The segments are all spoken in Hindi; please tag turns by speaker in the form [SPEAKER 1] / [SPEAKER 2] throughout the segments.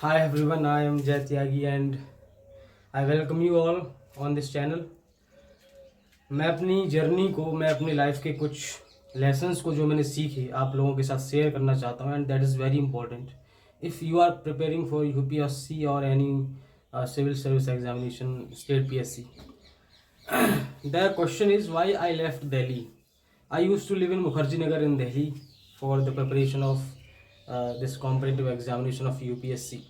[SPEAKER 1] Hi everyone, I am Jay Tyagi and I welcome you all on this channel. मैं अपनी जर्नी को, मैं अपनी लाइफ के कुछ लेसन्स को जो मैंने सीखे आप लोगों के साथ शेयर करना चाहता हूँ, and that is very important if you are preparing for UPSC और any civil service examination, state PSC. The question is why I left Delhi. I used to live in Mukherjee Nagar in Delhi for the preparation of this competitive examination of UPSC.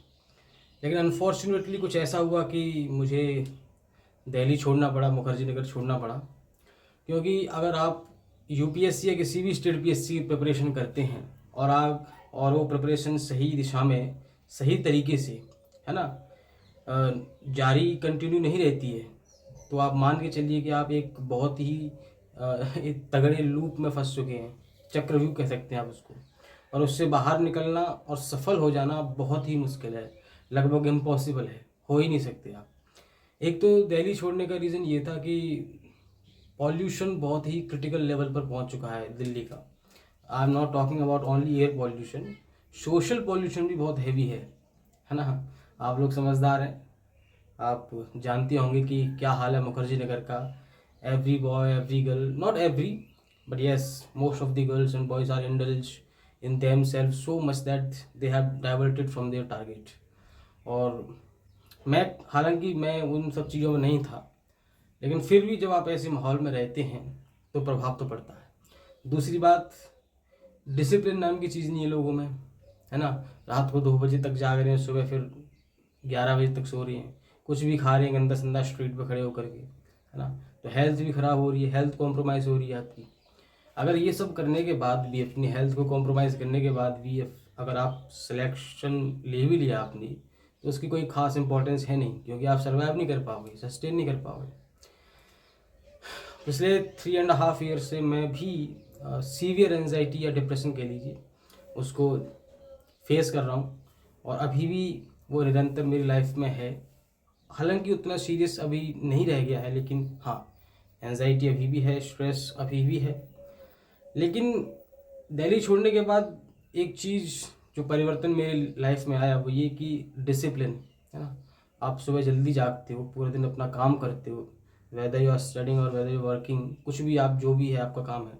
[SPEAKER 1] लेकिन अनफॉर्चुनेटली कुछ ऐसा हुआ कि मुझे दिल्ली छोड़ना पड़ा, मुखर्जी नगर छोड़ना पड़ा. क्योंकि अगर आप यूपीएससी या किसी भी स्टेट पीएससी की प्रिपरेशन करते हैं और वो प्रिपरेशन सही दिशा में, सही तरीके से, है ना, जारी कंटिन्यू नहीं रहती है, तो आप मान के चलिए कि आप एक बहुत ही एक तगड़े लूप में फंस चुके हैं. चक्रव्यूह कह सकते हैं आप उसको. और उससे बाहर निकलना और सफल हो जाना बहुत ही मुश्किल है, लगभग इम्पॉसिबल है, हो ही नहीं सकते आप. एक तो दिल्ली छोड़ने का रीज़न ये था कि पॉल्यूशन बहुत ही क्रिटिकल लेवल पर पहुंच चुका है दिल्ली का. I am not talking about only air pollution, social pollution भी बहुत हैवी है ना. आप लोग समझदार हैं, आप जानते होंगे कि क्या हाल है मुखर्जी नगर का. Every boy, every girl, not every, but yes, most of the girls and boys are indulge in them self so much that they have diverted from their target. और हालांकि मैं उन सब चीज़ों में नहीं था, लेकिन फिर भी जब आप ऐसे माहौल में रहते हैं तो प्रभाव तो पड़ता है. दूसरी बात, डिसिप्लिन नाम की चीज़ नहीं है लोगों में, है ना. रात को 2 बजे तक जाग रहे हैं, सुबह फिर 11 बजे तक सो रहे हैं, कुछ भी खा रहे हैं गंदा संदा स्ट्रीट पर खड़े होकर के, है ना. तो हेल्थ भी ख़राब हो रही है, हेल्थ कॉम्प्रोमाइज़ हो रही है आपकी. अगर ये सब करने के बाद भी, अपनी हेल्थ को कॉम्प्रोमाइज़ करने के बाद भी, अगर आप सिलेक्शन ले भी लिया आपने, तो उसकी कोई ख़ास इंपॉर्टेंस है नहीं, क्योंकि आप सर्वाइव नहीं कर पाओगे, सस्टेन नहीं कर पाओगे. पिछले 3.5 ईयर से मैं भी सीवियर एंजाइटी या डिप्रेशन कह लीजिए उसको फेस कर रहा हूँ, और अभी भी वो निरंतर मेरी लाइफ में है. हालांकि उतना सीरियस अभी नहीं रह गया है, लेकिन हाँ, एंजाइटी अभी भी है, स्ट्रेस अभी भी है. लेकिन दिल्ली छोड़ने के बाद एक चीज़ जो परिवर्तन मेरी लाइफ में आया वो ये कि डिसिप्लिन, है ना. आप सुबह जल्दी जागते हो, पूरे दिन अपना काम करते हो, वेदर यू आर स्टडिंग और वेदर यू वर्किंग, कुछ भी आप जो भी है आपका काम है,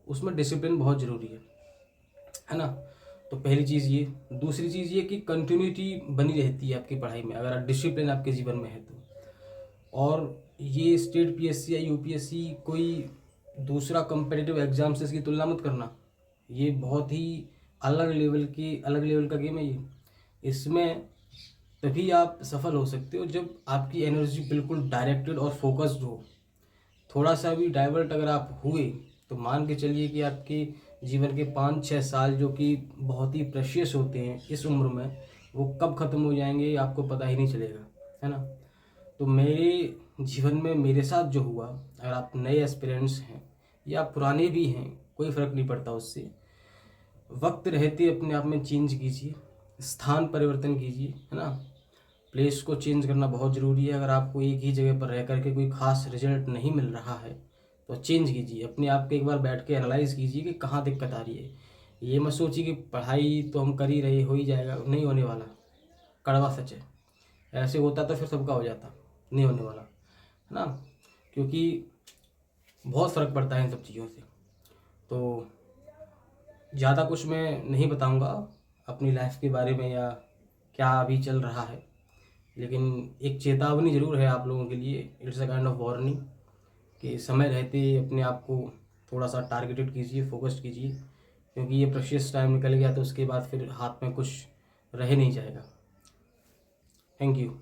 [SPEAKER 1] उसमें डिसिप्लिन बहुत ज़रूरी है ना. तो पहली चीज़ ये. दूसरी चीज़ ये कि कंटिन्यूटी बनी रहती है आपकी पढ़ाई में अगर डिसिप्लिन आपके जीवन में है तो. और ये स्टेट पीएससी या यूपीएससी कोई दूसरा कम्पिटिटिव एग्जाम से इसकी तुलना मत करना. ये बहुत ही अलग लेवल का गेम है ये. इसमें तभी आप सफल हो सकते हो जब आपकी एनर्जी बिल्कुल डायरेक्टेड और फोकस्ड हो. थोड़ा सा भी डाइवर्ट अगर आप हुए तो मान के चलिए कि आपके जीवन के 5-6 साल जो कि बहुत ही प्रेशियस होते हैं इस उम्र में, वो कब ख़त्म हो जाएंगे आपको पता ही नहीं चलेगा, है ना. तो मेरे जीवन में मेरे साथ जो हुआ, अगर आप नए एस्पिरेंट्स हैं या पुराने भी हैं, कोई फ़र्क नहीं पड़ता उससे. वक्त रहते अपने आप में चेंज कीजिए, स्थान परिवर्तन कीजिए, है ना. प्लेस को चेंज करना बहुत ज़रूरी है. अगर आपको एक ही जगह पर रह करके कोई ख़ास रिजल्ट नहीं मिल रहा है तो चेंज कीजिए. अपने आप को एक बार बैठ के एनालाइज़ कीजिए कि कहाँ दिक्कत आ रही है. ये मत सोचिए कि पढ़ाई तो हम कर ही रहे, हो ही जाएगा. नहीं होने वाला, कड़वा सच है. ऐसे होता तो फिर सबका हो जाता, नहीं होने वाला, है ना. क्योंकि बहुत फ़र्क पड़ता है इन सब चीज़ों से. तो ज़्यादा कुछ मैं नहीं बताऊंगा अपनी लाइफ के बारे में या क्या अभी चल रहा है, लेकिन एक चेतावनी ज़रूर है आप लोगों के लिए. It's a kind of warning कि समय रहते अपने आप को थोड़ा सा टारगेटेड कीजिए, फोकस्ड कीजिए, क्योंकि ये प्रेशियस टाइम निकल गया तो उसके बाद फिर हाथ में कुछ रह नहीं जाएगा. Thank you.